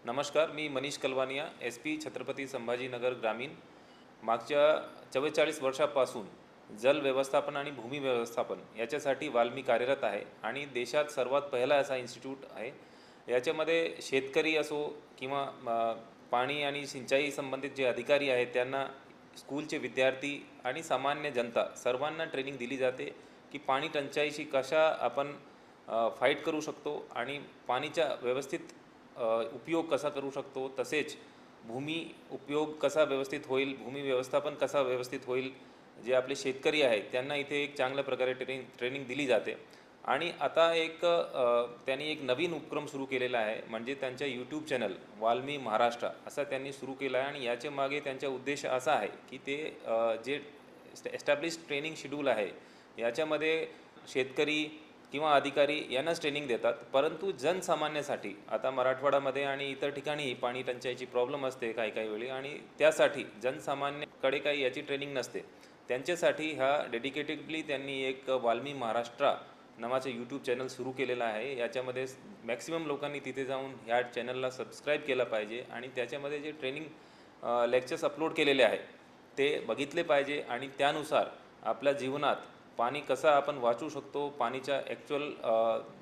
नमस्कार, मी मनीष कलवानिया, SP छत्रपती संभाजीनगर ग्रामीण. मागच्या 44 वर्षापासून जल व्यवस्थापन आणि भूमी व्यवस्थापन याच्यासाठी वाल्मी कार्यरत आहे आणि देशात सर्वात पहिला असा इन्स्टिट्यूट आहे. याच्यामध्ये शेतकरी असो किंवा पाणी आणि सिंचाई संबंधित जे अधिकारी आहेत त्यांना, स्कूलचे विद्यार्थी आणि सामान्य जनता सर्वांना ट्रेनिंग दिली जाते की पाणी टंचाईशी कशा आपण फाईट करू शकतो आणि पाणीच्या व्यवस्थित उपयोग कसा करू शकतो, तसेच भूमी उपयोग कसा व्यवस्थित होईल, भूमी व्यवस्थापन कसा व्यवस्थित होईल. जे आपले शेतकरी आहेत त्यांना इथे एक चांगल्या प्रकारे ट्रेनिंग दिली जाते. आणि आता त्यांनी एक नवीन उपक्रम सुरू केलेला आहे, म्हणजे त्यांच्या यूट्यूब चॅनल वाल्मी महाराष्ट्र असा त्यांनी सुरू केला आहे. आणि याच्या मागे त्यांचा उद्देश असा आहे की ते जे एस्टॅब्लिश ट्रेनिंग शेड्यूल आहे याच्यामध्ये शेतकरी किंवा अधिकारी यांनाच ट्रेनिंग देतात, परंतु जनसामान्यासाठी आता मराठवाड्यामध्ये आणि इतर ठिकाणी पाणी टंचाईची प्रॉब्लेम असते काही वेळी, आणि त्यासाठी जनसामान्याकडे काही याची ट्रेनिंग नसते. त्यांच्यासाठी ह्या डेडिकेटेडली त्यांनी एक वाल्मी महाराष्ट्र नावाचं यूट्यूब चॅनल सुरू केलेलं आहे. याच्यामध्ये मॅक्सिमम लोकांनी तिथे जाऊन ह्या चॅनलला सबस्क्राईब केलं पाहिजे आणि त्याच्यामध्ये जे ट्रेनिंग लेक्चर्स अपलोड केलेले आहे ते बघितले पाहिजे आणि त्यानुसार आपल्या जीवनात पाणी कसं आपण वाचवू शकतो, पाणीच्या ॲक्च्युअल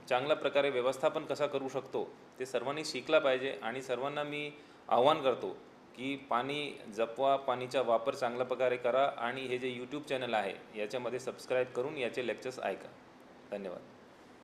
चांगल्या प्रकारे व्यवस्थापन कसा करू शकतो ते सर्वांनी शिकला पाहिजे. आणि सर्वांना मी आव्हान करतो की पाणी जपवा, पाणीचा वापर चांगल्या प्रकारे करा आणि हे जे यूट्यूब चॅनल आहे याच्यामध्ये सबस्क्राईब करून याचे लेक्चर्स ऐका. धन्यवाद.